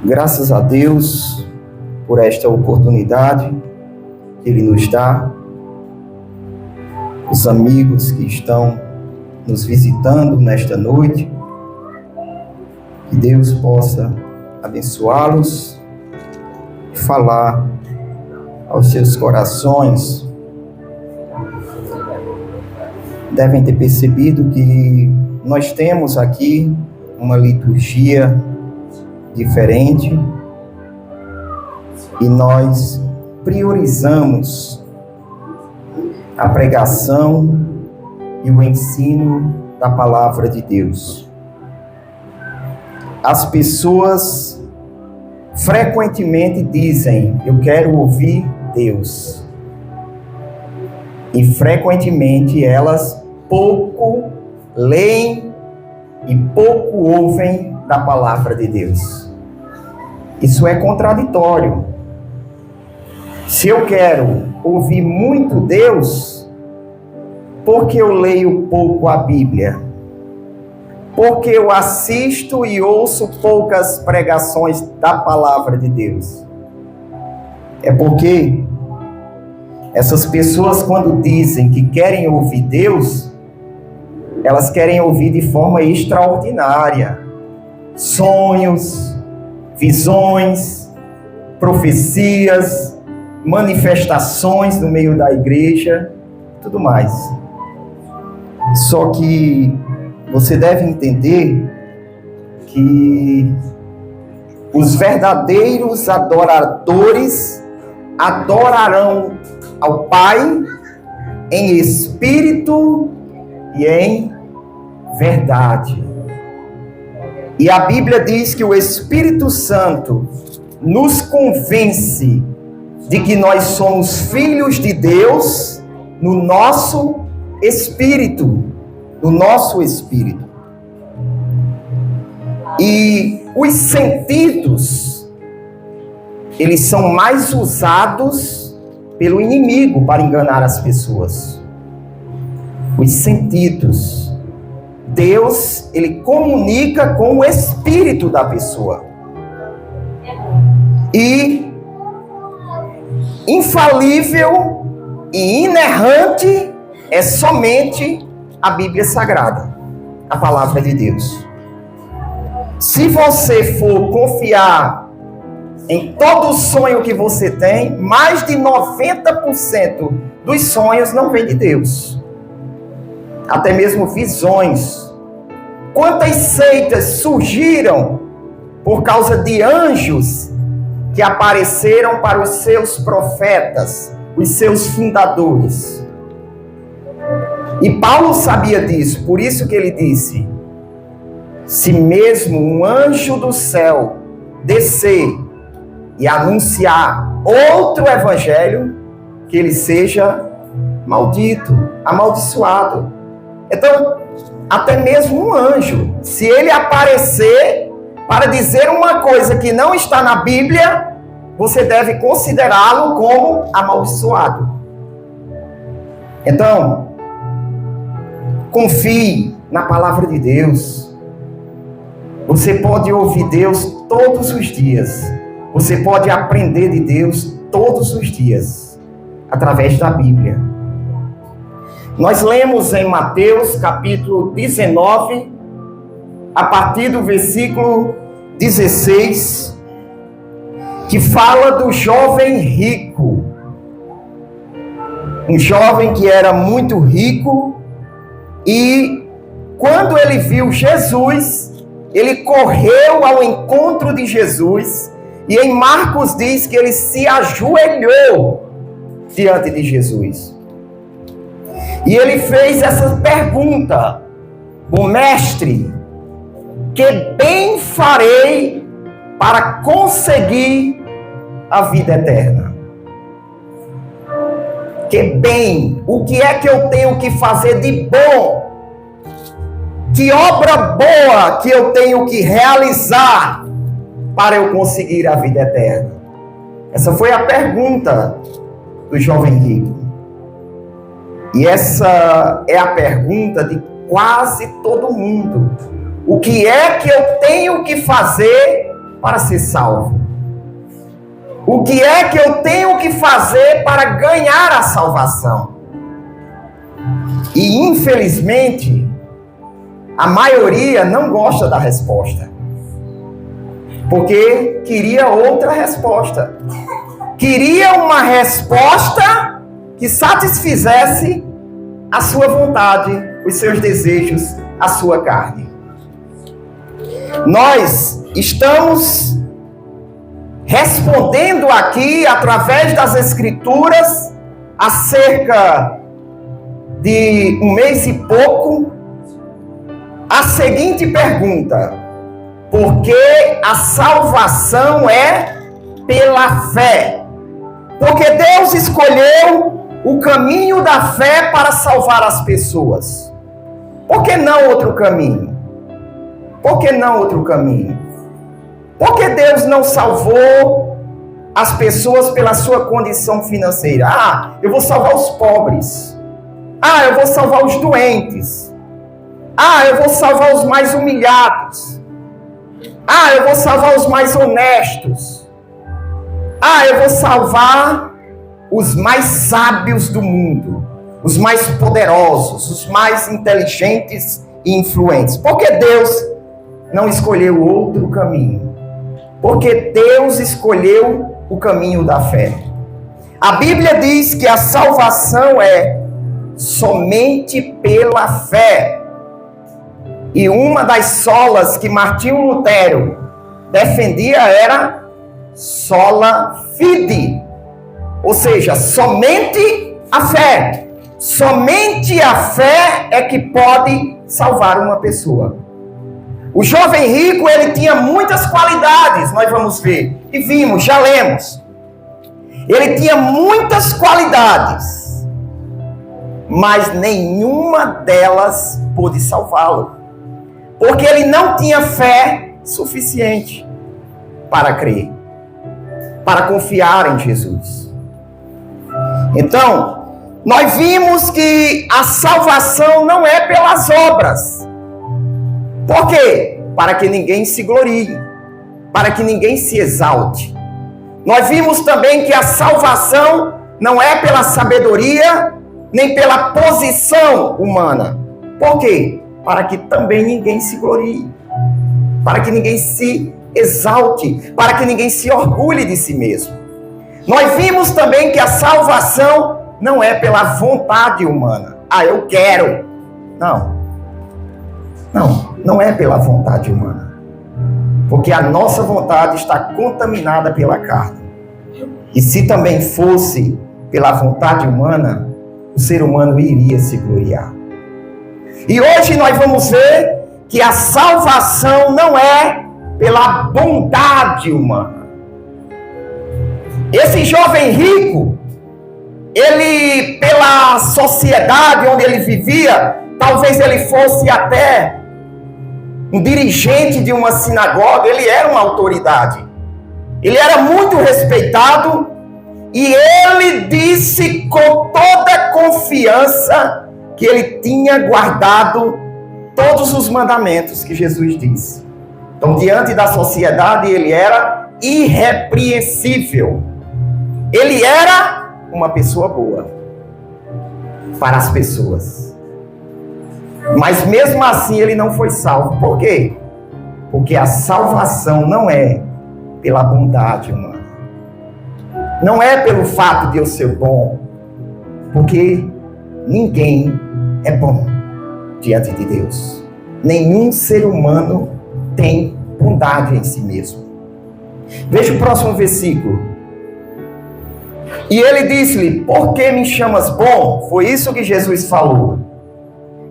Graças a Deus por esta oportunidade que Ele nos dá, os amigos que estão nos visitando nesta noite, que Deus possa abençoá-los e falar aos seus corações. Devem ter percebido que nós temos aqui uma liturgia diferente e nós priorizamos a pregação e o ensino da palavra de Deus. As pessoas frequentemente dizem: eu quero ouvir Deus. E frequentemente elas pouco leem e pouco ouvem da palavra de Deus. Isso é contraditório. Se eu quero ouvir muito Deus, por que eu leio pouco a Bíblia? Porque eu assisto e ouço poucas pregações da palavra de Deus? É porque essas pessoas, quando dizem que querem ouvir Deus, elas querem ouvir de forma extraordinária. Sonhos, visões, profecias, manifestações no meio da igreja, tudo mais. Só que você deve entender que os verdadeiros adoradores adorarão ao Pai em espírito e em verdade. E a Bíblia diz que o Espírito Santo nos convence de que nós somos filhos de Deus no nosso espírito, no nosso espírito. E os sentidos, eles são mais usados pelo inimigo para enganar as pessoas. Os sentidos. Deus, ele comunica com o espírito da pessoa. E infalível e inerrante é somente a Bíblia Sagrada, a palavra de Deus. Se você for confiar em todo sonho que você tem, mais de 90% dos sonhos não vem de Deus. Até mesmo visões. Quantas seitas surgiram por causa de anjos que apareceram para os seus profetas, os seus fundadores? E Paulo sabia disso, por isso que ele disse: se mesmo um anjo do céu descer e anunciar outro evangelho, que ele seja maldito, amaldiçoado. Então, até mesmo um anjo, se ele aparecer para dizer uma coisa que não está na Bíblia, você deve considerá-lo como amaldiçoado. Então, confie na palavra de Deus. Você pode ouvir Deus todos os dias. Você pode aprender de Deus todos os dias, através da Bíblia. Nós lemos em Mateus capítulo 19, a partir do versículo 16, que fala do jovem rico. Um jovem que era muito rico e quando ele viu Jesus, ele correu ao encontro de Jesus e em Marcos diz que ele se ajoelhou diante de Jesus. E ele fez essa pergunta: bom mestre, que bem farei para conseguir a vida eterna? Que bem, o que é que eu tenho que fazer de bom? Que obra boa que eu tenho que realizar para eu conseguir a vida eterna? Essa foi a pergunta do jovem rico. E essa é a pergunta de quase todo mundo. O que é que eu tenho que fazer para ser salvo? O que é que eu tenho que fazer para ganhar a salvação? E infelizmente, a maioria não gosta da resposta. Porque queria outra resposta. Queria uma resposta que satisfizesse a sua vontade, os seus desejos, a sua carne. Nós estamos respondendo aqui, através das Escrituras, há cerca de um mês e pouco, a seguinte pergunta: por que a salvação é pela fé? Porque Deus escolheu o caminho da fé para salvar as pessoas. Por que não outro caminho? Por que não outro caminho? Por que Deus não salvou as pessoas pela sua condição financeira? Ah, eu vou salvar os pobres. Ah, eu vou salvar os doentes. Ah, eu vou salvar os mais humilhados. Ah, eu vou salvar os mais honestos. Ah, eu vou salvar os mais sábios do mundo, os mais poderosos, os mais inteligentes e influentes. Por que Deus não escolheu outro caminho? Porque Deus escolheu o caminho da fé. A Bíblia diz que a salvação é somente pela fé. E uma das solas que Martinho Lutero defendia era sola fide, ou seja, somente a fé. Somente a fé é que pode salvar uma pessoa. O jovem rico, ele tinha muitas qualidades, nós vamos ver. E vimos, já lemos. Ele tinha muitas qualidades, mas nenhuma delas pôde salvá-lo. Porque ele não tinha fé suficiente para crer, para confiar em Jesus. Então, nós vimos que a salvação não é pelas obras. Por quê? Para que ninguém se glorie, para que ninguém se exalte. Nós vimos também que a salvação não é pela sabedoria, nem pela posição humana. Por quê? Para que também ninguém se glorie, para que ninguém se exalte, para que ninguém se orgulhe de si mesmo. Nós vimos também que a salvação não é pela vontade humana. Ah, eu quero. Não é pela vontade humana. Porque a nossa vontade está contaminada pela carne. E se também fosse pela vontade humana, o ser humano iria se gloriar. E hoje nós vamos ver que a salvação não é pela bondade humana. Esse jovem rico, ele, pela sociedade onde ele vivia, talvez ele fosse até um dirigente de uma sinagoga, ele era uma autoridade. Ele era muito respeitado e ele disse com toda confiança que ele tinha guardado todos os mandamentos que Jesus disse. Então, diante da sociedade, ele era irrepreensível. Ele era uma pessoa boa para as pessoas. Mas mesmo assim ele não foi salvo. Por quê? Porque a salvação não é pela bondade humana. Não é pelo fato de eu ser bom. Porque ninguém é bom diante de Deus. Nenhum ser humano tem bondade em si mesmo. Veja o próximo versículo. E ele disse-lhe: por que me chamas bom? Foi isso que Jesus falou.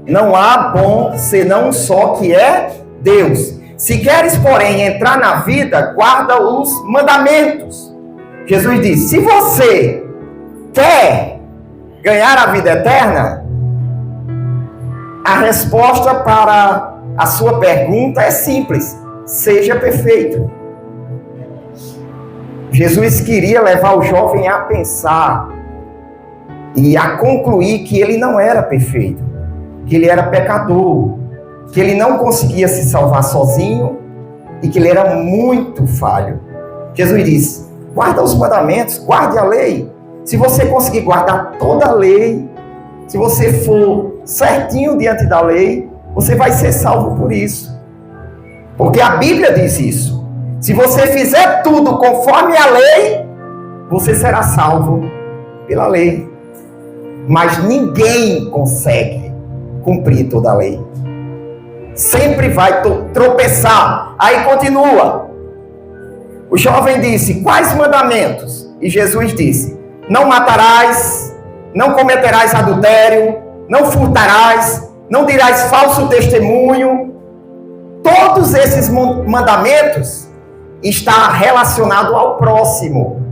Não há bom senão um só, que é Deus. Se queres, porém, entrar na vida, guarda os mandamentos. Jesus disse: se você quer ganhar a vida eterna, a resposta para a sua pergunta é simples: seja perfeito. Jesus queria levar o jovem a pensar e a concluir que ele não era perfeito, que ele era pecador, que ele não conseguia se salvar sozinho e que ele era muito falho. Jesus disse: guarda os mandamentos, guarde a lei. Se você conseguir guardar toda a lei, se você for certinho diante da lei, você vai ser salvo por isso. Porque a Bíblia diz isso. Se você fizer tudo conforme a lei, você será salvo pela lei. Mas ninguém consegue cumprir toda a lei. Sempre vai tropeçar. Aí continua. O jovem disse: quais mandamentos? E Jesus disse: não matarás, não cometerás adultério, não furtarás, não dirás falso testemunho. Todos esses mandamentos estão relacionados ao próximo.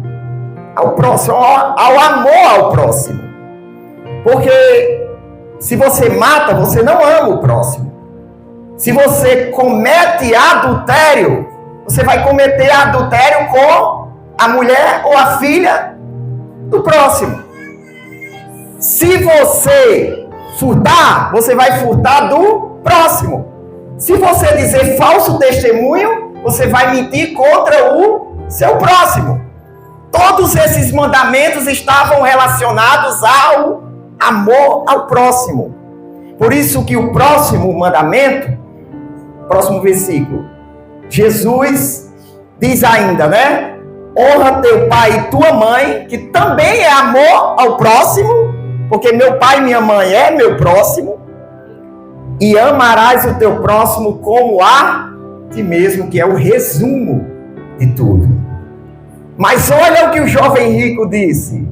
Ao próximo, ao amor ao próximo. Porque se você mata, você não ama o próximo. Se você comete adultério, você vai cometer adultério com a mulher ou a filha do próximo. Se você furtar, você vai furtar do próximo. Se você dizer falso testemunho, você vai mentir contra o seu próximo. Todos esses mandamentos estavam relacionados ao amor ao próximo. Por isso que o próximo mandamento, próximo versículo, Jesus diz ainda, né? Honra teu pai e tua mãe, que também é amor ao próximo, porque meu pai e minha mãe é meu próximo. E amarás o teu próximo como a ti mesmo, que é o resumo de tudo. Mas olha o que o jovem rico disse.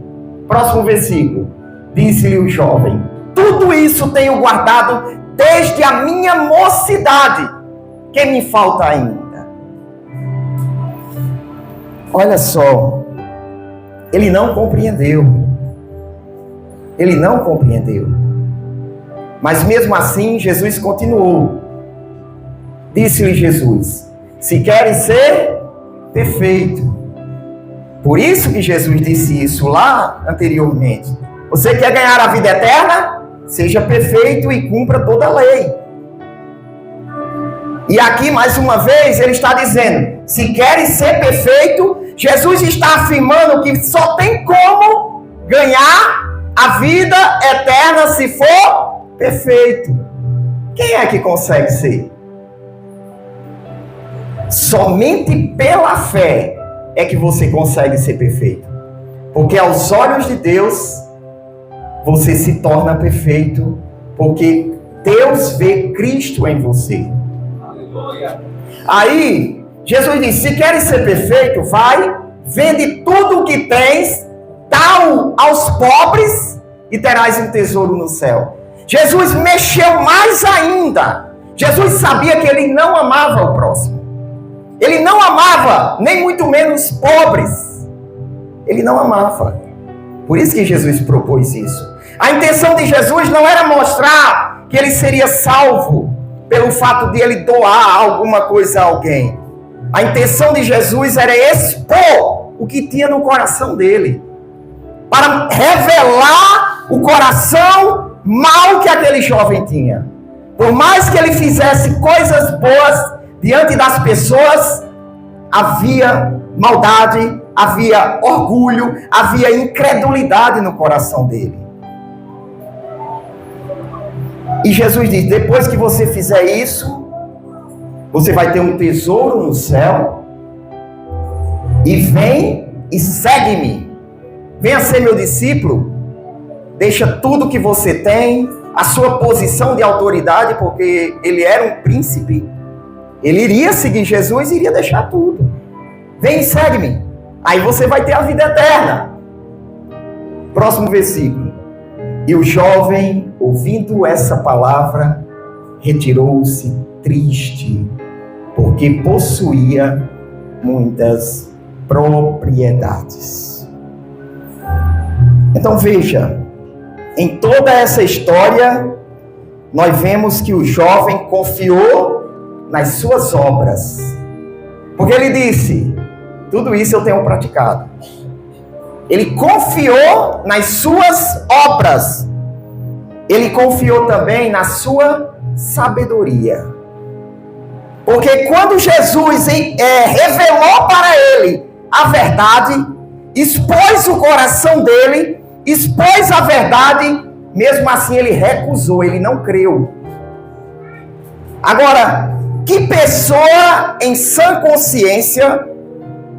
Próximo versículo. Disse-lhe o jovem: tudo isso tenho guardado desde a minha mocidade. Que me falta ainda? Olha só. Ele não compreendeu. Ele não compreendeu. Mas mesmo assim, Jesus continuou. Disse-lhe Jesus: se queres ser perfeito. Por isso que Jesus disse isso lá anteriormente. Você quer ganhar a vida eterna? Seja perfeito e cumpra toda a lei. E aqui, mais uma vez, ele está dizendo: se queres ser perfeito, Jesus está afirmando que só tem como ganhar a vida eterna se for perfeito. Quem é que consegue ser? Somente pela fé é que você consegue ser perfeito. Porque aos olhos de Deus, você se torna perfeito, porque Deus vê Cristo em você. Aí, Jesus disse: se queres ser perfeito, vai, vende tudo o que tens, dá-o aos pobres e terás um tesouro no céu. Jesus mexeu mais ainda. Jesus sabia que ele não amava o próximo. Ele não amava, nem muito menos pobres. Ele não amava. Por isso que Jesus propôs isso. A intenção de Jesus não era mostrar que ele seria salvo pelo fato de ele doar alguma coisa a alguém. A intenção de Jesus era expor o que tinha no coração dele, para revelar o coração mau que aquele jovem tinha. Por mais que ele fizesse coisas boas diante das pessoas, havia maldade, havia orgulho, havia incredulidade no coração dele. E Jesus diz: depois que você fizer isso, você vai ter um tesouro no céu, e vem e segue-me. Venha ser meu discípulo. Deixa tudo que você tem, a sua posição de autoridade, porque ele era um príncipe. Ele iria seguir Jesus e iria deixar tudo. Vem e segue-me. Aí você vai ter a vida eterna. Próximo versículo. E o jovem, ouvindo essa palavra, retirou-se triste, porque possuía muitas propriedades. Então veja, em toda essa história, nós vemos que o jovem confiou nas suas obras. Porque ele disse: tudo isso eu tenho praticado. Ele confiou nas suas obras. Ele confiou também na sua sabedoria. Porque quando Jesus revelou para ele a verdade, expôs o coração dele, expôs a verdade, mesmo assim ele recusou, ele não creu. Agora, que pessoa em sã consciência,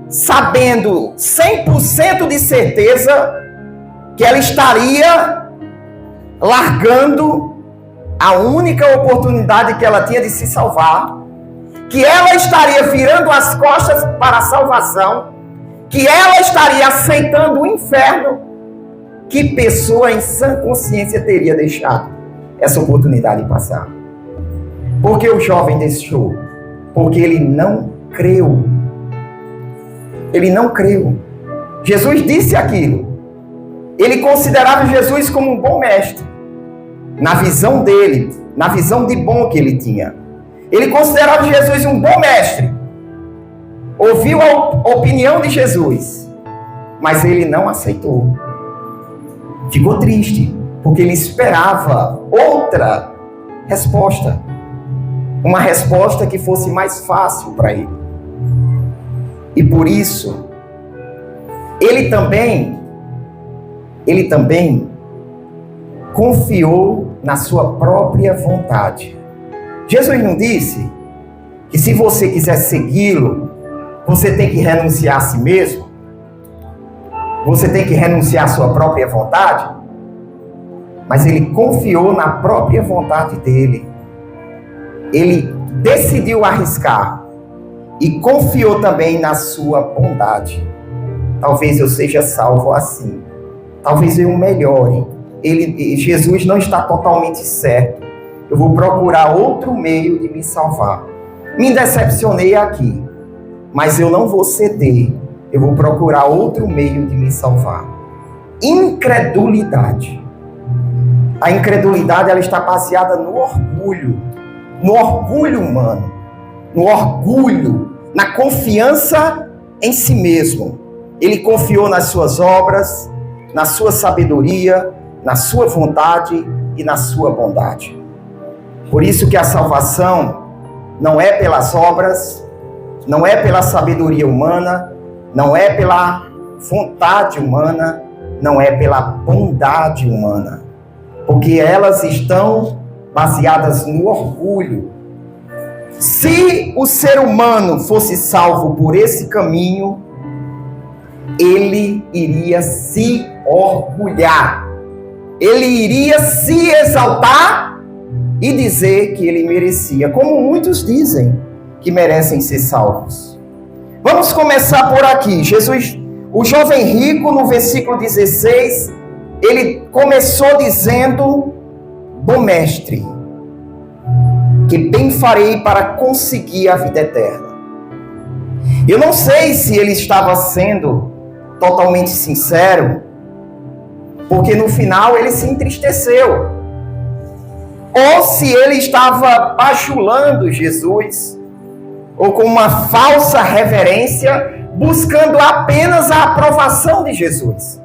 sabendo 100% de certeza que ela estaria largando a única oportunidade que ela tinha de se salvar, que ela estaria virando as costas para a salvação, que ela estaria aceitando o inferno, que pessoa em sã consciência teria deixado essa oportunidade passar? Por que o jovem deixou? Porque ele não creu. Ele não creu. Jesus disse aquilo. Ele considerava Jesus como um bom mestre. Na visão dele, na visão de bom que ele tinha. Ele considerava Jesus um bom mestre. Ouviu a opinião de Jesus, mas ele não aceitou. Ficou triste, porque ele esperava outra resposta. Uma resposta que fosse mais fácil para ele. E por isso, ele também confiou na sua própria vontade. Jesus não disse que se você quiser segui-lo, você tem que renunciar a si mesmo? Você tem que renunciar à sua própria vontade? Mas ele confiou na própria vontade dele. Ele decidiu arriscar e confiou também na sua bondade. Talvez eu seja salvo assim. Talvez eu melhore. Jesus não está totalmente certo. Eu vou procurar outro meio de me salvar. Me decepcionei aqui, mas eu não vou ceder. Eu vou procurar outro meio de me salvar. Incredulidade. A incredulidade, ela está baseada no orgulho humano, no orgulho, na confiança em si mesmo. Ele confiou nas suas obras, na sua sabedoria, na sua vontade e na sua bondade. Por isso que a salvação não é pelas obras, não é pela sabedoria humana, não é pela vontade humana, não é pela bondade humana, porque elas estão baseadas no orgulho. Se o ser humano fosse salvo por esse caminho, ele iria se orgulhar, ele iria se exaltar e dizer que ele merecia, como muitos dizem que merecem ser salvos. Vamos começar por aqui. Jesus, o jovem rico, no versículo 16, ele começou dizendo: bom mestre, que bem farei para conseguir a vida eterna. Eu não sei se ele estava sendo totalmente sincero, porque no final ele se entristeceu, ou se ele estava bajulando Jesus, ou com uma falsa reverência, buscando apenas a aprovação de Jesus.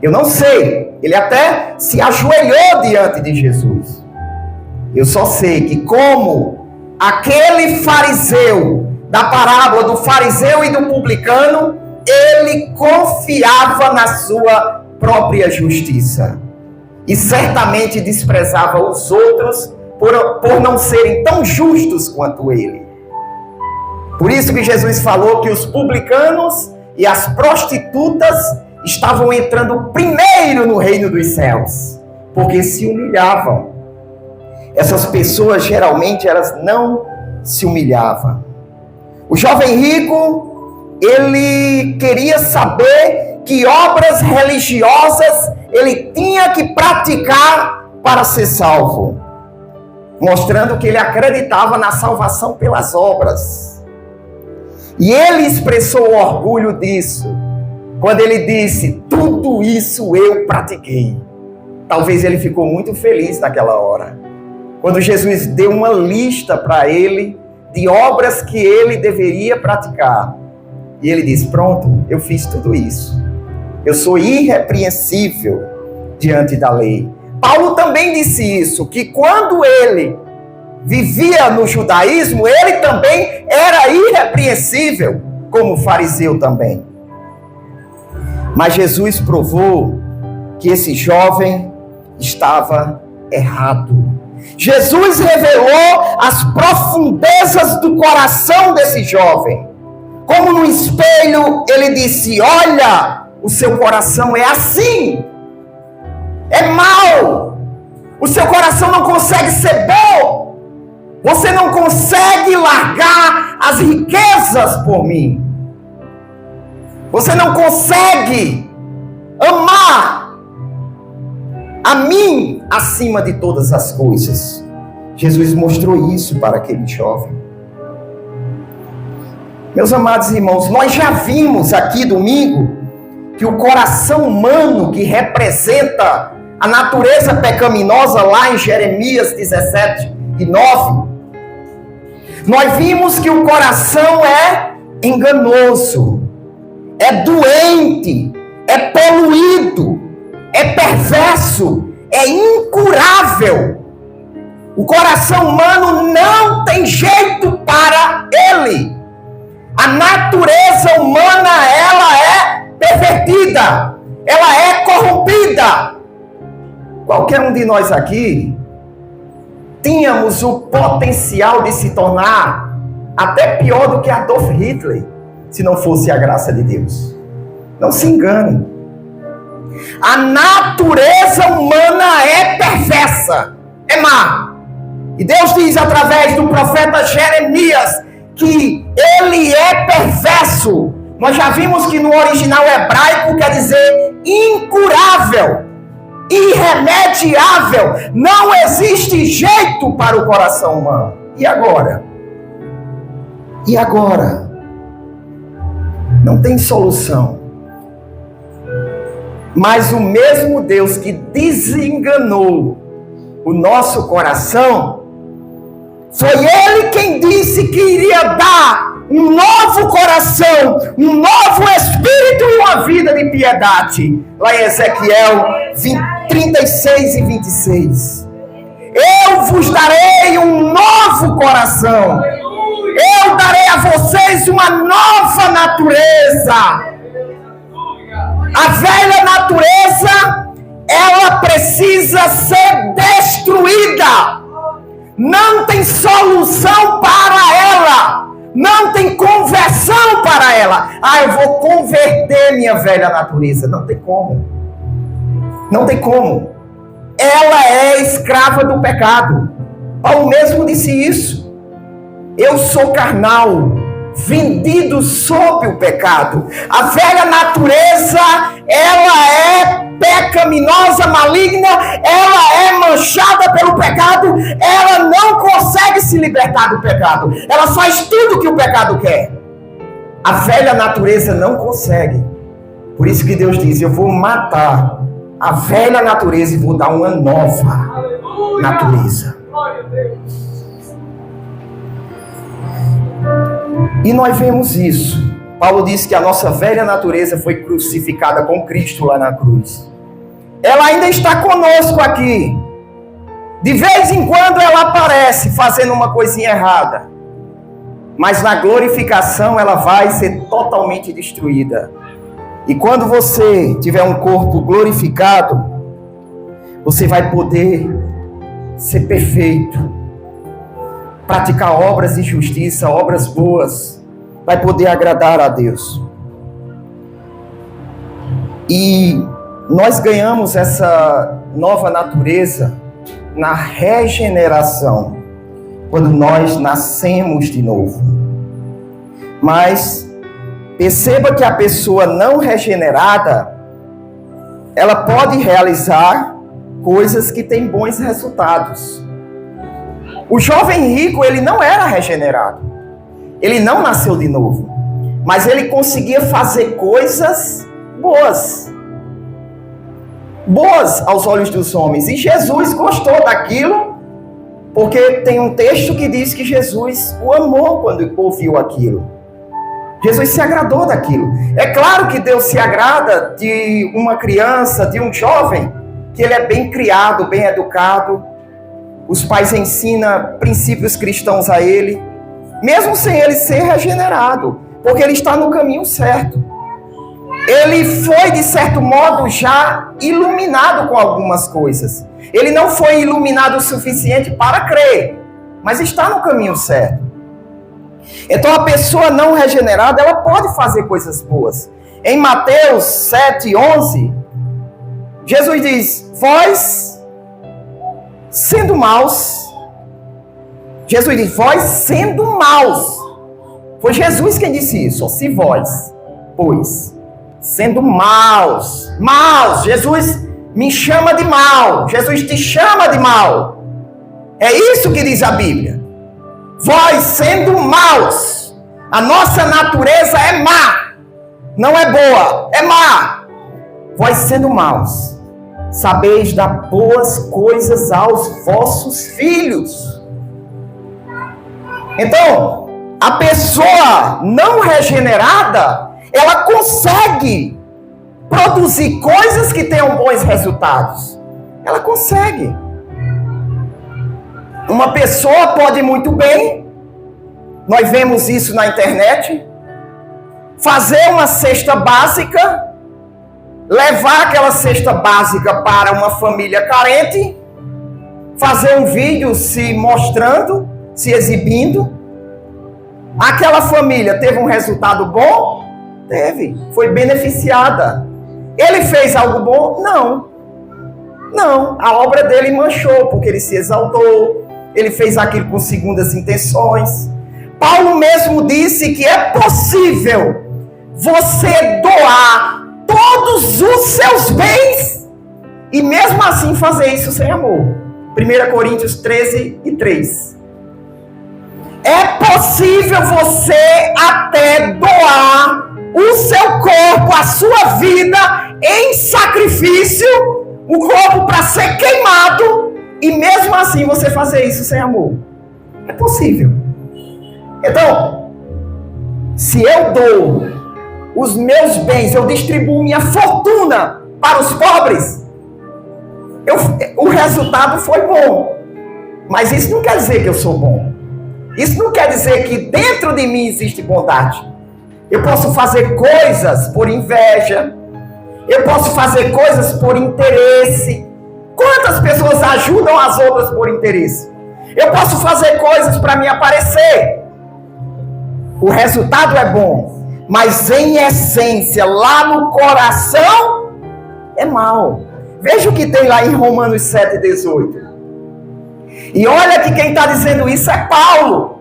Eu não sei, ele até se ajoelhou diante de Jesus. Eu só sei que, como aquele fariseu, da parábola do fariseu e do publicano, ele confiava na sua própria justiça. E certamente desprezava os outros por não serem tão justos quanto ele. Por isso que Jesus falou que os publicanos e as prostitutas estavam entrando primeiro no reino dos céus, porque se humilhavam. Essas pessoas, geralmente, elas não se humilhavam. O jovem rico, ele queria saber que obras religiosas ele tinha que praticar para ser salvo, mostrando que ele acreditava na salvação pelas obras. E ele expressou o orgulho disso, quando ele disse: tudo isso eu pratiquei. Talvez ele ficou muito feliz naquela hora, quando Jesus deu uma lista para ele de obras que ele deveria praticar. E ele disse: pronto, eu fiz tudo isso. Eu sou irrepreensível diante da lei. Paulo também disse isso, que quando ele vivia no judaísmo, ele também era irrepreensível, como o fariseu também. Mas Jesus provou que esse jovem estava errado. Jesus revelou as profundezas do coração desse jovem. Como no espelho, ele disse: olha, o seu coração é assim, é mau, o seu coração não consegue ser bom, você não consegue largar as riquezas por mim, você não consegue amar a mim acima de todas as coisas. Jesus mostrou isso para aquele jovem. Meus amados irmãos, nós já vimos aqui domingo que o coração humano, que representa a natureza pecaminosa lá em Jeremias 17:9, nós vimos que o coração é enganoso, é doente, é poluído, é perverso, é incurável. O coração humano não tem jeito para ele. A natureza humana, ela é pervertida, ela é corrompida. Qualquer um de nós aqui tínhamos o potencial de se tornar até pior do que Adolf Hitler, se não fosse a graça de Deus. Não se engane. A natureza humana é perversa, é má. E Deus diz através do profeta Jeremias que ele é perverso. Nós já vimos que no original hebraico quer dizer incurável, irremediável. Não existe jeito para o coração humano. E agora? E agora? Não tem solução. Mas o mesmo Deus que desenganou o nosso coração, foi Ele quem disse que iria dar um novo coração, um novo espírito e uma vida de piedade. Lá em Ezequiel 36:26. Eu vos darei um novo coração. Eu darei a vocês uma nova natureza. A velha natureza, ela precisa ser destruída. Não tem solução para ela. Não tem conversão para ela. Eu vou converter minha velha natureza. Não tem como. Não tem como. Ela é escrava do pecado. Paulo mesmo disse isso. Eu sou carnal, vendido sob o pecado. A velha natureza, ela é pecaminosa, maligna, ela é manchada pelo pecado, ela não consegue se libertar do pecado, ela faz tudo que o pecado quer. A velha natureza não consegue. Por isso que Deus diz: eu vou matar a velha natureza e vou dar uma nova natureza. E nós vemos isso. Paulo diz que a nossa velha natureza foi crucificada com Cristo lá na cruz. Ela ainda está conosco aqui. De vez em quando ela aparece fazendo uma coisinha errada. Mas na glorificação ela vai ser totalmente destruída. E quando você tiver um corpo glorificado, você vai poder ser perfeito, praticar obras de justiça, obras boas, vai poder agradar a Deus. E nós ganhamos essa nova natureza na regeneração, quando nós nascemos de novo. Mas perceba que a pessoa não regenerada, ela pode realizar coisas que têm bons resultados. O jovem rico, ele não era regenerado. Ele não nasceu de novo. Mas ele conseguia fazer coisas boas. Boas aos olhos dos homens. E Jesus gostou daquilo, porque tem um texto que diz que Jesus o amou quando ouviu aquilo. Jesus se agradou daquilo. É claro que Deus se agrada de uma criança, de um jovem, que ele é bem criado, bem educado, os pais ensinam princípios cristãos a ele, mesmo sem ele ser regenerado, porque ele está no caminho certo. Ele foi, de certo modo, já iluminado com algumas coisas. Ele não foi iluminado o suficiente para crer, mas está no caminho certo. Então, a pessoa não regenerada, ela pode fazer coisas boas. Em Mateus 7:11, Jesus diz: vós, sendo maus, Jesus diz: vós sendo maus. Foi Jesus quem disse isso. Se vós, pois, sendo maus, Jesus me chama de mal, Jesus te chama de mal. É isso que diz a Bíblia. Vós sendo maus, a nossa natureza é má, não é boa, é má. Vós sendo maus, sabeis dar boas coisas aos vossos filhos. Então, a pessoa não regenerada, ela consegue produzir coisas que tenham bons resultados. Ela consegue. Uma pessoa pode muito bem, nós vemos isso na internet, fazer uma cesta básica, levar aquela cesta básica para uma família carente, fazer um vídeo se mostrando, se exibindo. Aquela família teve um resultado bom? Teve. Foi beneficiada. Ele fez algo bom? Não. Não. A obra dele manchou, porque ele se exaltou. Ele fez aquilo com segundas intenções. Paulo mesmo disse que é possível você doar todos os seus bens e mesmo assim fazer isso sem amor. 1 Coríntios 13:3. É possível você até doar o seu corpo, a sua vida em sacrifício, o corpo para ser queimado, e mesmo assim você fazer isso sem amor. É possível. Então, se eu dou os meus bens, eu distribuo minha fortuna para os pobres, o resultado foi bom. Mas isso não quer dizer que eu sou bom. Isso não quer dizer que dentro de mim existe bondade. Eu posso fazer coisas por inveja. Eu posso fazer coisas por interesse. Quantas pessoas ajudam as outras por interesse? Eu posso fazer coisas para me aparecer. O resultado é bom. Mas em essência, lá no coração, é mal. Veja o que tem lá em Romanos 7:18. E olha que quem está dizendo isso é Paulo.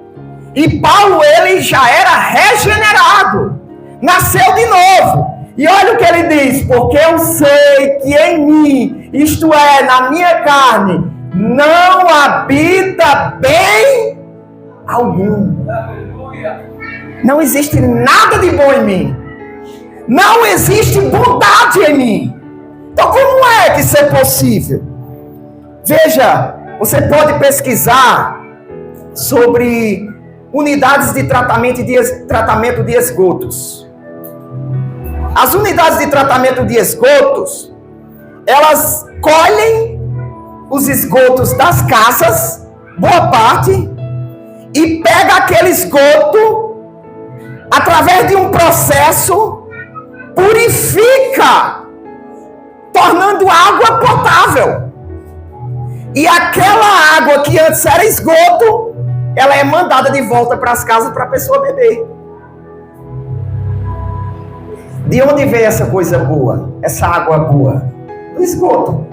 E Paulo, ele já era regenerado. Nasceu de novo. E olha o que ele diz. Porque eu sei que em mim, isto é, na minha carne, não habita bem algum. Não existe nada de bom em mim. Não existe bondade em mim. Então como é que isso é possível? Veja, você pode pesquisar sobre unidades de tratamento de esgotos. As unidades de tratamento de esgotos, elas colhem os esgotos das casas, boa parte, e pega aquele esgoto, através de um processo, purifica, tornando água potável. E aquela água que antes era esgoto, ela é mandada de volta para as casas para a pessoa beber. De onde vem essa coisa boa? Essa água boa? Do esgoto.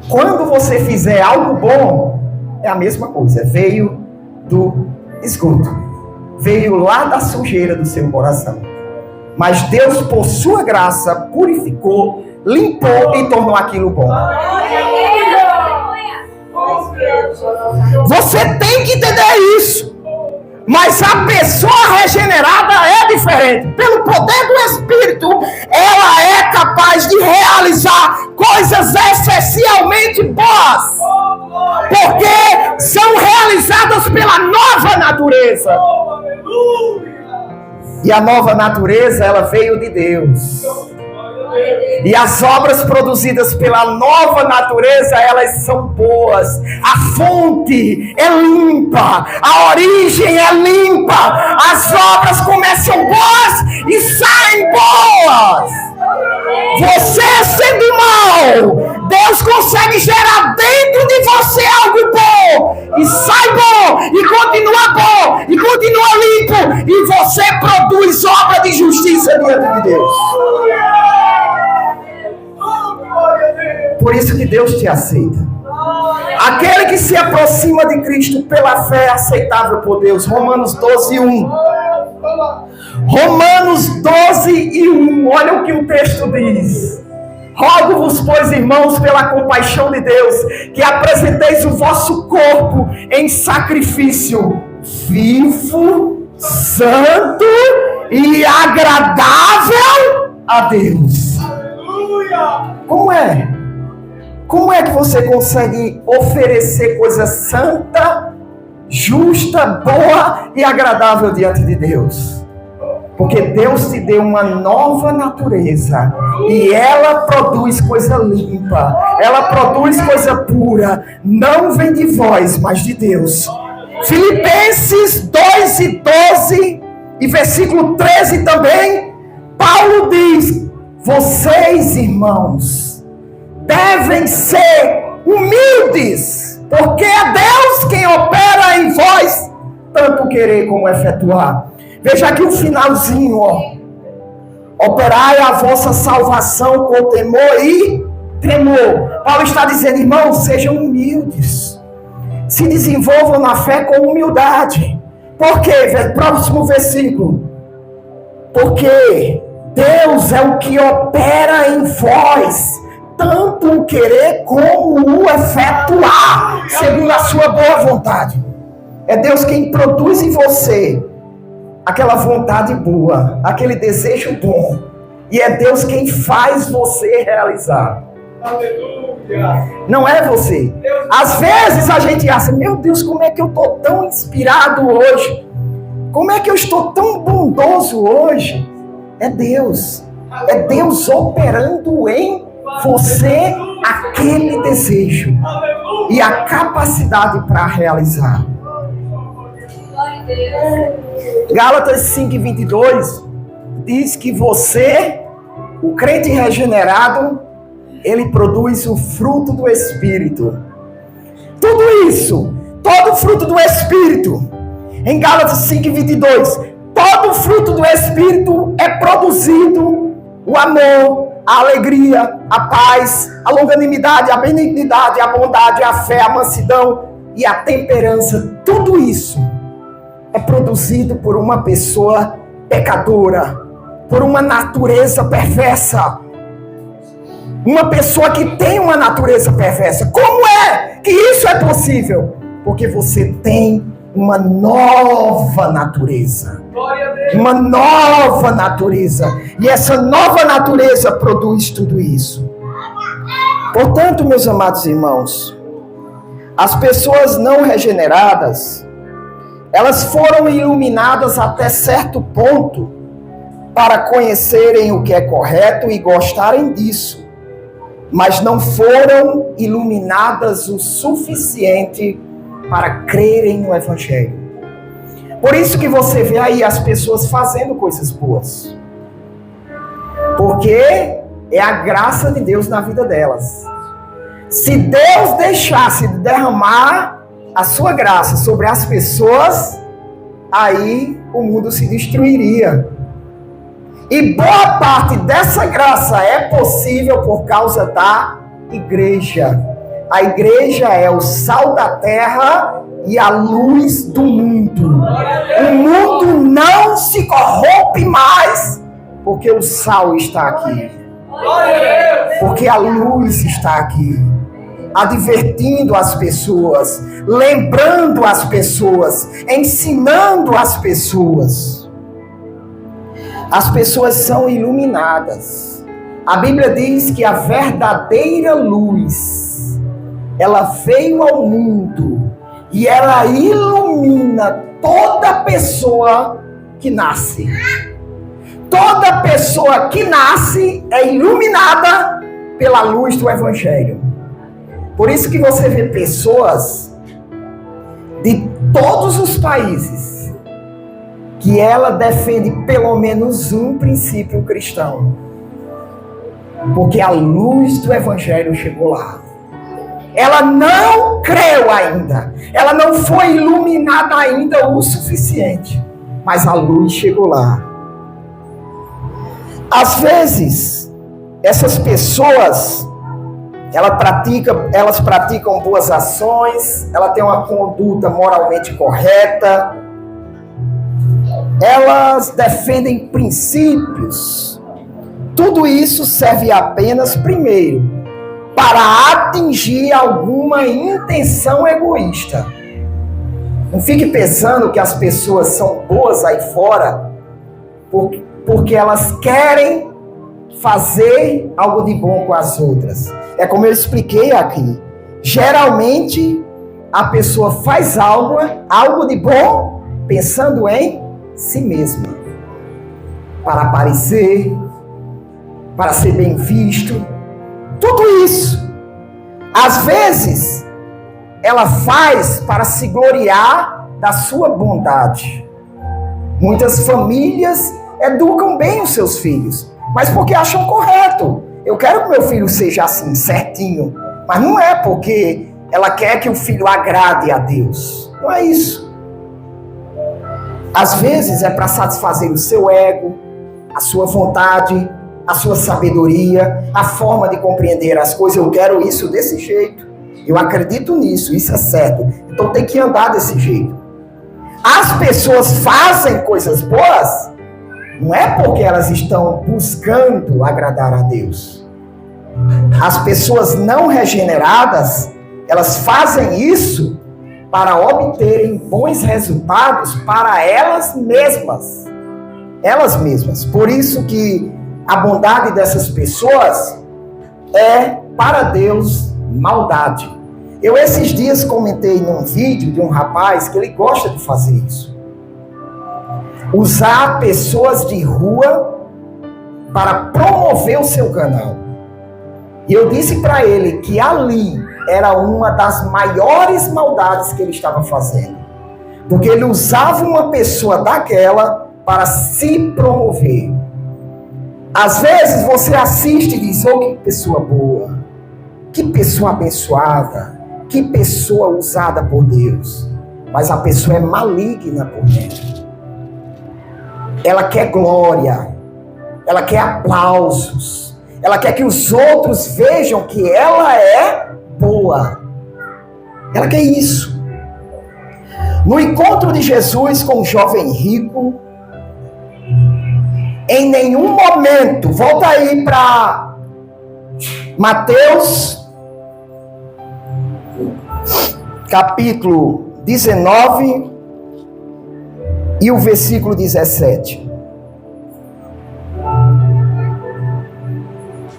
Quando você fizer algo bom, é a mesma coisa. Veio do esgoto. Veio lá da sujeira do seu coração. Mas Deus, por sua graça, purificou, limpou e tornou aquilo bom. Você tem que entender isso. Mas a pessoa regenerada é diferente. Pelo poder do Espírito, ela é capaz de realizar coisas essencialmente boas. Porque são realizadas pela nova natureza. E a nova natureza, ela veio de Deus. E as obras produzidas pela nova natureza, elas são boas. A fonte é limpa, a origem é limpa. As obras começam boas e saem boas. Você sendo mal, Deus consegue gerar dentro de você algo bom. E sai bom, e continua limpo. E você produz obra de justiça diante de Deus. Por isso que Deus te aceita. Aquele que se aproxima de Cristo pela fé é aceitável por Deus. Romanos 12:1. Romanos 12:1. Olha o que o texto diz. Rogo-vos, pois, irmãos, pela compaixão de Deus, que apresenteis o vosso corpo em sacrifício vivo, santo e agradável a Deus. Como é? Como é que você consegue oferecer coisa santa, justa, boa e agradável diante de Deus? Porque Deus te deu uma nova natureza e ela produz coisa limpa, ela produz coisa pura, não vem de vós, mas de Deus. Filipenses 2:12 e versículo 13 também, Paulo diz: vocês, irmãos, devem ser humildes, porque é Deus quem opera em vós, tanto querer como efetuar. Veja aqui o finalzinho, ó. Operai a vossa salvação com temor e tremor. Paulo está dizendo, irmãos, sejam humildes. Se desenvolvam na fé com humildade. Por quê? Próximo versículo. Porque Deus é o que opera em vós, tanto o querer como o efetuar, segundo a sua boa vontade. É Deus quem produz em você aquela vontade boa, aquele desejo bom. E é Deus quem faz você realizar. Aleluia. Não é você. Às vezes a gente acha, meu Deus, como é que eu estou tão inspirado hoje? Como é que eu estou tão bondoso hoje? É Deus. É Deus operando em você aquele desejo e a capacidade para realizar. Gálatas 5:22 diz que você, o crente regenerado, ele produz o fruto do Espírito. Tudo isso, todo o fruto do Espírito, em Gálatas 5:22, todo o fruto do Espírito é produzido: o amor, a alegria, a paz, a longanimidade, a benignidade, a bondade, a fé, a mansidão e a temperança. Tudo isso é produzido por uma pessoa pecadora, por uma natureza perversa. Uma pessoa que tem uma natureza perversa. Como é que isso é possível? Porque você tem uma nova natureza. Uma nova natureza. E essa nova natureza produz tudo isso. Portanto, meus amados irmãos, as pessoas não regeneradas, elas foram iluminadas até certo ponto para conhecerem o que é correto e gostarem disso, mas não foram iluminadas o suficiente para crerem no Evangelho. Por isso que você vê aí as pessoas fazendo coisas boas, porque é a graça de Deus na vida delas. Se Deus deixasse de derramar a sua graça sobre as pessoas, aí o mundo se destruiria. E boa parte dessa graça é possível por causa da igreja. A igreja é o sal da terra e a luz do mundo. O mundo não se corrompe mais porque o sal está aqui. Porque a luz está aqui. Advertindo as pessoas, lembrando as pessoas, ensinando as pessoas. As pessoas são iluminadas. A Bíblia diz que a verdadeira luz, ela veio ao mundo e ela ilumina toda pessoa que nasce. toda pessoa que nasce é iluminada pela luz do Evangelho. Por isso que você vê pessoas de todos os países que ela defende pelo menos um princípio cristão. Porque a luz do Evangelho chegou lá. Ela não creu ainda. Ela não foi iluminada ainda o suficiente. Mas a luz chegou lá. Às vezes, essas pessoas, elas praticam boas ações, ela tem uma conduta moralmente correta, elas defendem princípios. Tudo isso serve apenas, primeiro, para atingir alguma intenção egoísta. Não fique pensando que as pessoas são boas aí fora porque elas querem fazer algo de bom com as outras. É como eu expliquei aqui. Geralmente, a pessoa faz algo de bom, pensando em si mesma. Para aparecer, para ser bem visto. Tudo isso. Às vezes, ela faz para se gloriar da sua bondade. Muitas famílias educam bem os seus filhos, mas porque acham correto. Eu quero que meu filho seja assim, certinho. Mas não é porque ela quer que o filho agrade a Deus. Não é isso. Às vezes é para satisfazer o seu ego, a sua vontade, a sua sabedoria, a forma de compreender as coisas. Eu quero isso desse jeito. Eu acredito nisso, isso é certo. Então tem que andar desse jeito. As pessoas fazem coisas boas, não é porque elas estão buscando agradar a Deus. As pessoas não regeneradas, elas fazem isso para obterem bons resultados para elas mesmas. Elas mesmas. Por isso que a bondade dessas pessoas é, para Deus, maldade. Eu esses dias comentei num vídeo de um rapaz que ele gosta de fazer isso. Usar pessoas de rua para promover o seu canal. E eu disse para ele que ali era uma das maiores maldades que ele estava fazendo. Porque ele usava uma pessoa daquela para se promover. Às vezes você assiste e diz, oh, que pessoa boa, que pessoa abençoada, que pessoa usada por Deus. Mas a pessoa é maligna por dentro. Ela quer glória, ela quer aplausos, ela quer que os outros vejam que ela é boa. Ela quer isso. No encontro de Jesus com o jovem rico, em nenhum momento, volta aí para Mateus, capítulo 19 e o versículo 17.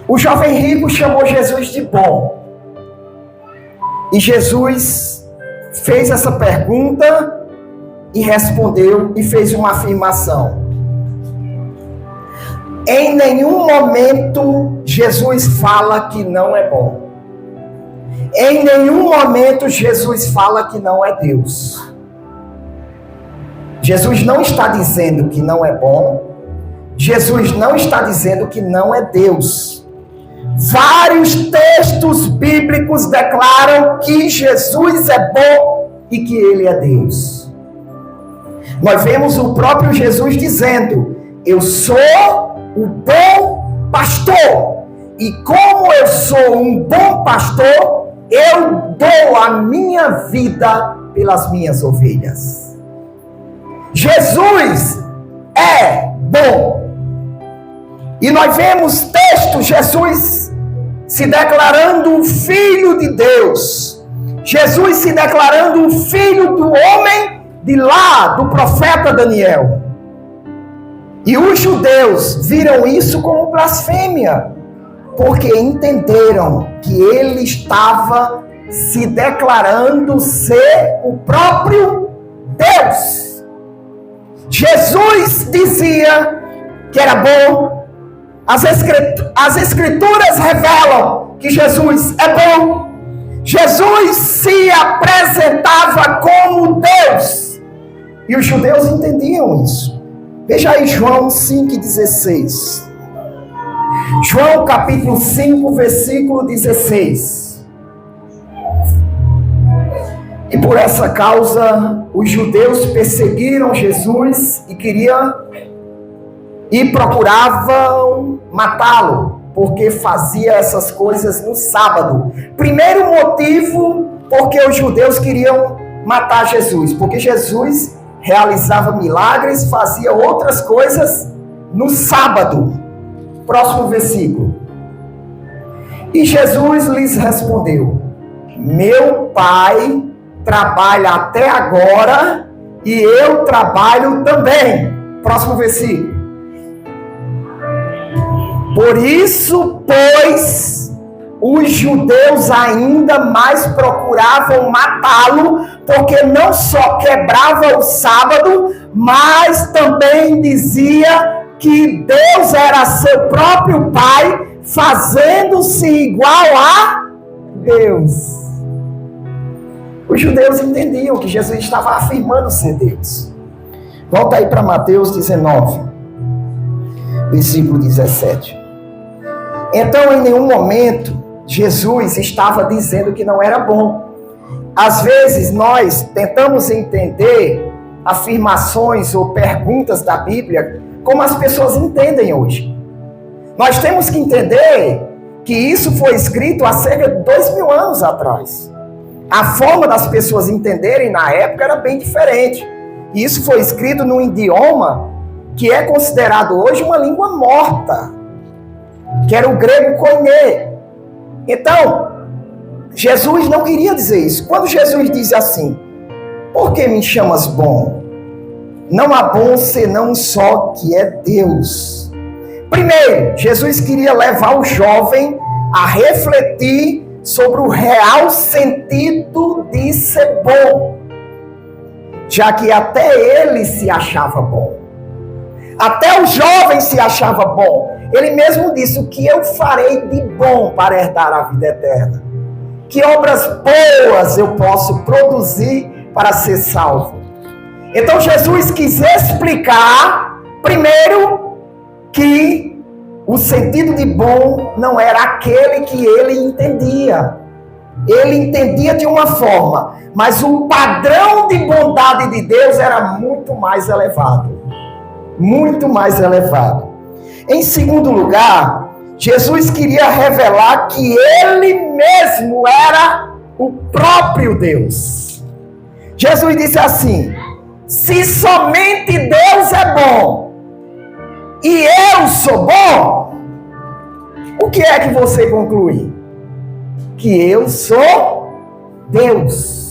O jovem rico chamou Jesus de bom. E Jesus fez essa pergunta e respondeu e fez uma afirmação. Em nenhum momento Jesus fala que não é bom. Em nenhum momento Jesus fala que não é Deus. Jesus não está dizendo que não é bom. Jesus não está dizendo que não é Deus. Vários textos bíblicos declaram que Jesus é bom e que Ele é Deus. Nós vemos o próprio Jesus dizendo, eu sou o bom pastor. E como eu sou um bom pastor, eu dou a minha vida pelas minhas ovelhas. Jesus é bom. E nós vemos textos, Jesus se declarando o Filho de Deus. Jesus se declarando o Filho do homem de lá, do profeta Daniel. E os judeus viram isso como blasfêmia, porque entenderam que ele estava se declarando ser o próprio Deus. Jesus dizia que era bom. As escrituras revelam que Jesus é bom. Jesus se apresentava como Deus. E os judeus entendiam isso. Veja aí João 5,16. João capítulo 5, versículo 16. E por essa causa, os judeus perseguiram Jesus e procuravam matá-lo, porque fazia essas coisas no sábado. Primeiro motivo, porque os judeus queriam matar Jesus, porque Jesus realizava milagres, fazia outras coisas no sábado. Próximo versículo. E Jesus lhes respondeu: meu Pai trabalha até agora e eu trabalho também. Próximo versículo. Por isso, pois, os judeus ainda mais procuravam matá-lo, porque não só quebrava o sábado, mas também dizia que Deus era seu próprio Pai, fazendo-se igual a Deus. Os judeus entendiam que Jesus estava afirmando ser Deus. Volta aí para Mateus 19, versículo 17. Então, em nenhum momento, Jesus estava dizendo que não era bom. Às vezes, nós tentamos entender afirmações ou perguntas da Bíblia como as pessoas entendem hoje. Nós temos que entender que isso foi escrito há cerca de 2000 anos atrás. A forma das pessoas entenderem na época era bem diferente. E isso foi escrito num idioma que é considerado hoje uma língua morta, que era o grego koiné. Então, Jesus não queria dizer isso. Quando Jesus diz assim: por que me chamas bom? Não há bom senão um só, que é Deus. Primeiro, Jesus queria levar o jovem a refletir sobre o real sentido de ser bom, já que até ele se achava bom. Até o jovem se achava bom. Ele mesmo disse: o que eu farei de bom para herdar a vida eterna? Que obras boas eu posso produzir para ser salvo? Então Jesus quis explicar, primeiro, que o sentido de bom não era aquele que ele entendia. Ele entendia de uma forma, mas o padrão de bondade de Deus era muito mais elevado. Muito mais elevado. Em segundo lugar, Jesus queria revelar que ele mesmo era o próprio Deus. Jesus disse assim: se somente Deus é bom e eu sou bom, o que é que você conclui? Que eu sou Deus.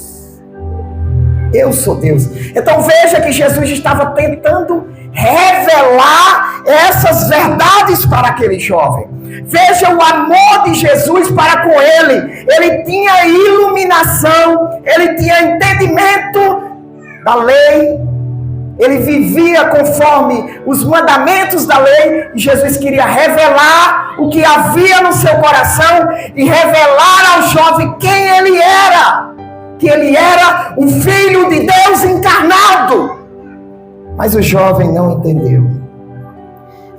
Eu sou Deus. Então veja que Jesus estava tentando revelar essas verdades para aquele jovem. Veja o amor de Jesus para com ele. Ele tinha iluminação, ele tinha entendimento da lei, ele vivia conforme os mandamentos da lei, e Jesus queria revelar o que havia no seu coração e revelar ao jovem quem ele era, que ele era o Filho de Deus encarnado. Mas o jovem não entendeu.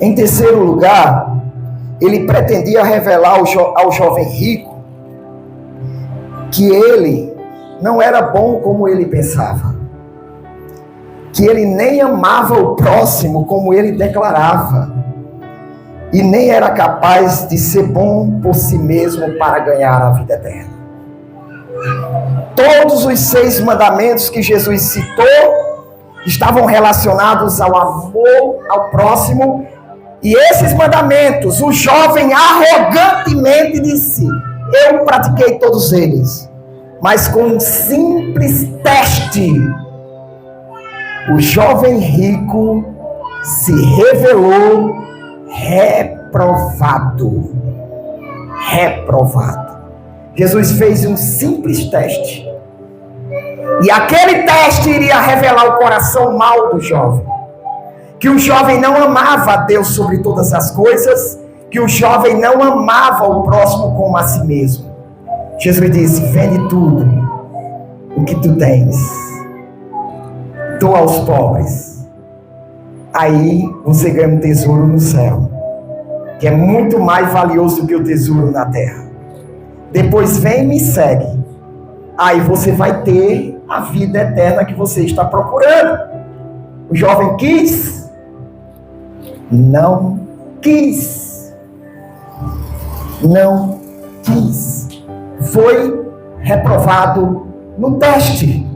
Em terceiro lugar, ele pretendia revelar ao jovem rico que ele não era bom como ele pensava, que ele nem amava o próximo como ele declarava, e nem era capaz de ser bom por si mesmo para ganhar a vida eterna. Todos os 6 mandamentos que Jesus citou estavam relacionados ao amor ao próximo, e esses mandamentos, o jovem arrogantemente disse: eu pratiquei todos eles. Mas com um simples teste, o jovem rico se revelou reprovado. Reprovado. Jesus fez um simples teste. E aquele teste iria revelar o coração mau do jovem. que o jovem não amava a Deus sobre todas as coisas, que o jovem não amava o próximo como a si mesmo. Jesus disse: vende tudo o que tu tens, doa aos pobres, aí você ganha um tesouro no céu, que é muito mais valioso do que o tesouro na terra. Depois vem e me segue, aí você vai ter a vida eterna que você está procurando. O jovem quis? Não quis. Não quis. Foi reprovado no teste.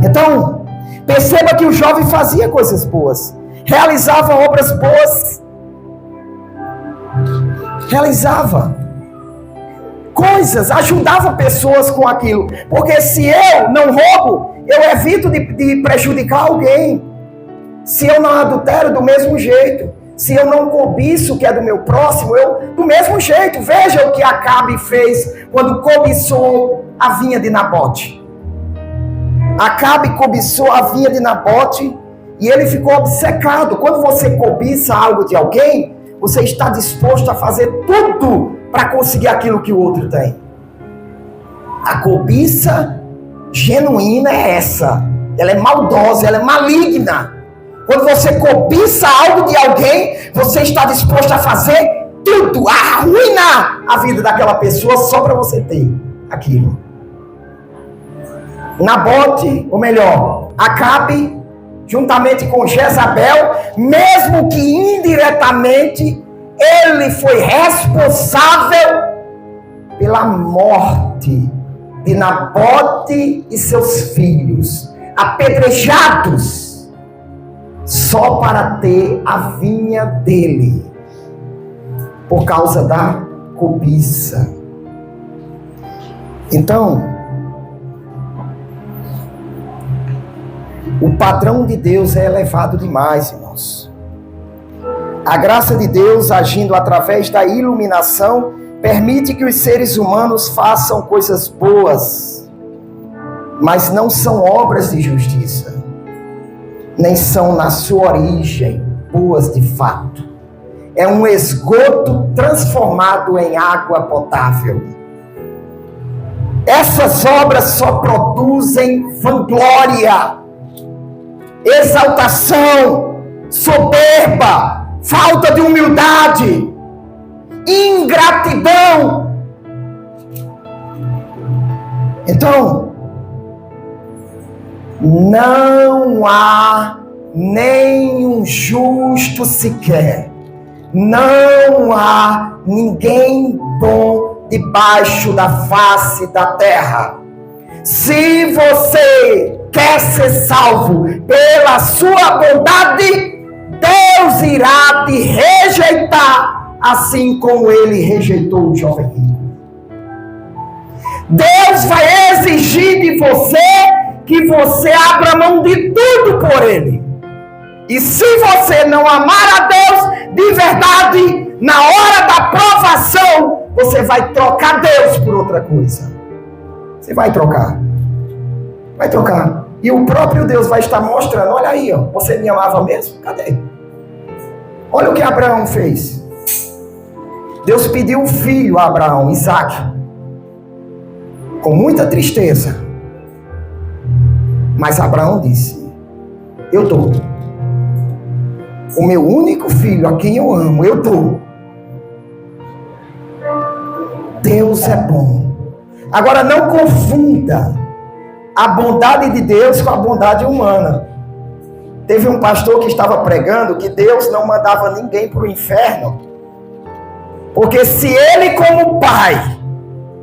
Então, perceba que o jovem fazia coisas boas, realizava obras boas, realizava coisas, ajudava pessoas com aquilo. Porque se eu não roubo, eu evito de prejudicar alguém. Se eu não adultero, do mesmo jeito. Se eu não cobiço o que é do meu próximo, eu do mesmo jeito. Veja o que Acabe fez quando cobiçou a vinha de Nabote. Acabe cobiçou a vinha de Nabote e ele ficou obcecado. Quando você cobiça algo de alguém, você está disposto a fazer tudo para conseguir aquilo que o outro tem. A cobiça genuína é essa. Ela é maldosa, ela é maligna. Quando você cobiça algo de alguém, você está disposto a fazer tudo, a arruinar a vida daquela pessoa só para você ter aquilo. Nabote, ou melhor, Acabe, juntamente com Jezabel, mesmo que indiretamente, ele foi responsável pela morte de Nabote e seus filhos, apedrejados, só para ter a vinha dele, por causa da cobiça. Então, o padrão de Deus é elevado demais, irmãos. A graça de Deus, agindo através da iluminação, permite que os seres humanos façam coisas boas, mas não são obras de justiça, nem são na sua origem boas de fato. É um esgoto transformado em água potável. Essas obras só produzem vanglória, exaltação, soberba, falta de humildade, ingratidão. Então, não há nenhum justo sequer. Não há ninguém bom debaixo da face da terra. Se você quer ser salvo pela sua bondade, Deus irá te rejeitar, assim como ele rejeitou o jovem rico. Deus vai exigir de você que você abra mão de tudo por ele. E se você não amar a Deus de verdade, na hora da provação, você vai trocar Deus por outra coisa. Você vai trocar. Vai trocar. E o próprio Deus vai estar mostrando: olha aí, ó, você me amava mesmo? Cadê? Olha o que Abraão fez. Deus pediu um filho a Abraão, Isaac, com muita tristeza. Mas Abraão disse: eu dou. O meu único filho, a quem eu amo, eu dou. Deus é bom. Agora, não confunda a bondade de Deus com a bondade humana. Teve um pastor que estava pregando que Deus não mandava ninguém para o inferno, porque se ele, como pai,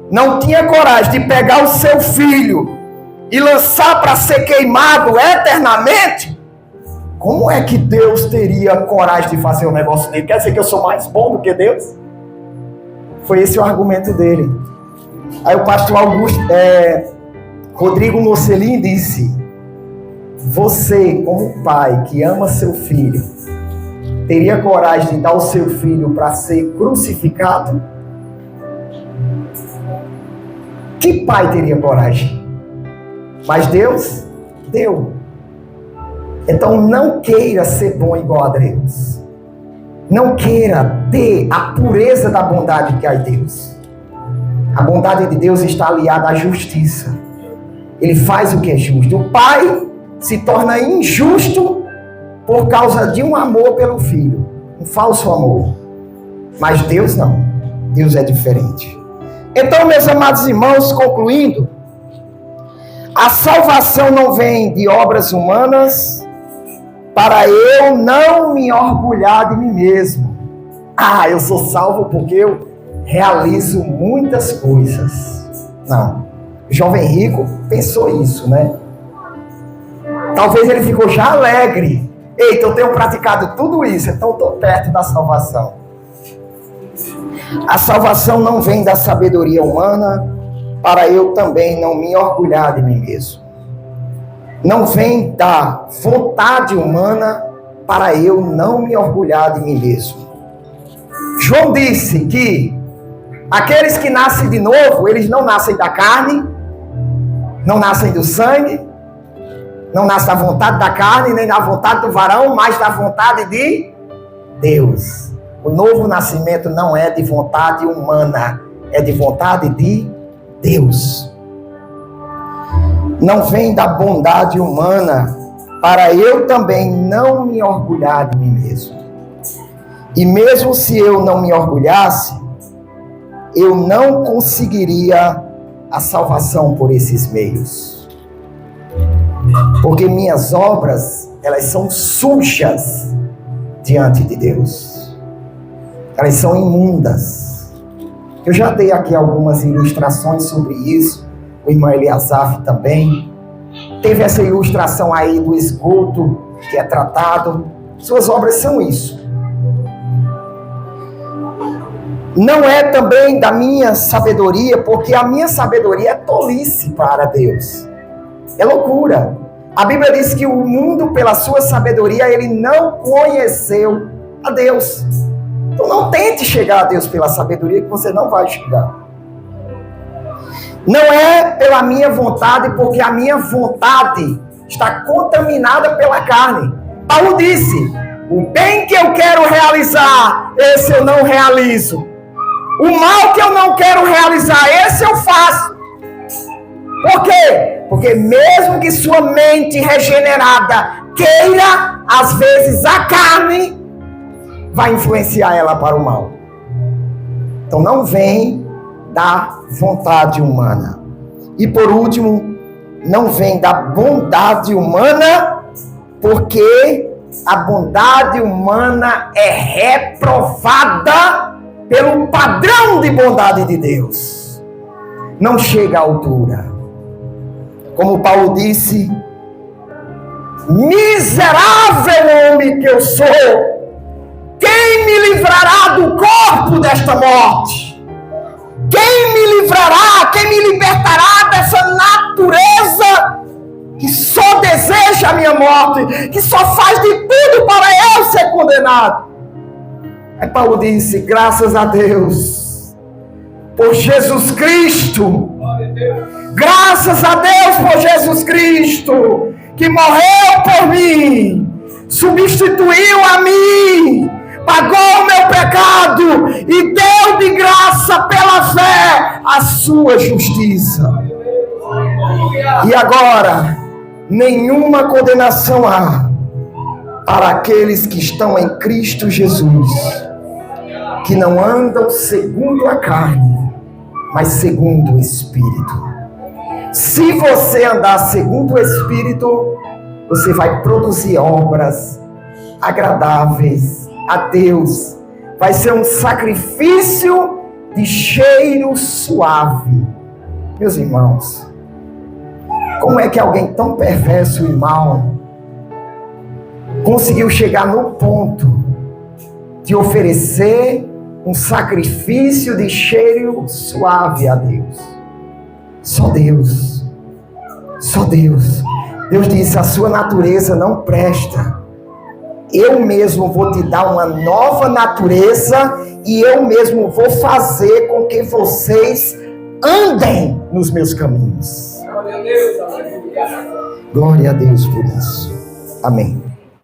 não tinha coragem de pegar o seu filho e lançar para ser queimado eternamente, como é que Deus teria coragem de fazer um negócio dele? Quer dizer que eu sou mais bom do que Deus? Foi esse o argumento dele. Aí o pastor Rodrigo Mocelin disse: você, como pai que ama seu filho, teria coragem de dar o seu filho para ser crucificado? Que pai teria coragem? Mas Deus deu. Então não queira ser bom igual a Deus. Não queira ter a pureza da bondade que há em Deus. A bondade de Deus está aliada à justiça. Ele faz o que é justo. O pai se torna injusto por causa de um amor pelo filho. Um falso amor. Mas Deus não. Deus é diferente. Então, meus amados irmãos, concluindo, a salvação não vem de obras humanas para eu não me orgulhar de mim mesmo. Ah, eu sou salvo porque eu realizo muitas coisas. Não. O jovem rico pensou isso, né? Talvez ele ficou já alegre. Eita, eu tenho praticado tudo isso, então estou perto da salvação. A salvação não vem da sabedoria humana para eu também não me orgulhar de mim mesmo. Não vem da vontade humana para eu não me orgulhar de mim mesmo. João disse que aqueles que nascem de novo, eles não nascem da carne, não nascem do sangue, não nascem da vontade da carne, nem da vontade do varão, mas da vontade de Deus. O novo nascimento não é de vontade humana, é de vontade de Deus. Não vem da bondade humana para eu também não me orgulhar de mim mesmo. E mesmo se eu não me orgulhasse, eu não conseguiria a salvação por esses meios. Porque minhas obras, elas são sujas diante de Deus. Elas são imundas. Eu já dei aqui algumas ilustrações sobre isso. O irmão Eliasaf também. Teve essa ilustração aí do esgoto que é tratado. Suas obras são isso. Não é também da minha sabedoria, porque a minha sabedoria é tolice para Deus. É loucura. A Bíblia diz que o mundo, pela sua sabedoria, ele não conheceu a Deus. Então não tente chegar a Deus pela sabedoria, que você não vai chegar. Não é pela minha vontade, porque a minha vontade está contaminada pela carne. Paulo disse, o bem que eu quero realizar, esse eu não realizo. O mal que eu não quero realizar, esse eu faço. Por quê? Porque mesmo que sua mente regenerada queira, às vezes a carne vai influenciar ela para o mal. Então não vem da vontade humana. E por último, não vem da bondade humana, porque a bondade humana é reprovada pelo padrão de bondade de Deus. Não chega à altura. Como Paulo disse, miserável homem que eu sou, quem me livrará do corpo desta morte? Quem me livrará, quem me libertará dessa natureza que só deseja a minha morte, que só faz de tudo para eu ser condenado? Aí Paulo disse, graças a Deus, por Jesus Cristo, graças a Deus por Jesus Cristo, que morreu por mim, substituiu a mim, pagou o meu pecado e deu de graça pela fé a sua justiça. E agora, nenhuma condenação há para aqueles que estão em Cristo Jesus, que não andam segundo a carne, mas segundo o Espírito. Se você andar segundo o Espírito, você vai produzir obras agradáveis a Deus. Vai ser um sacrifício de cheiro suave. Meus irmãos, como é que alguém tão perverso e mau conseguiu chegar no ponto de oferecer um sacrifício de cheiro suave a Deus? Só Deus. Só Deus. Deus disse, a sua natureza não presta. Eu mesmo vou te dar uma nova natureza e eu mesmo vou fazer com que vocês andem nos meus caminhos. Glória a Deus por isso. Amém.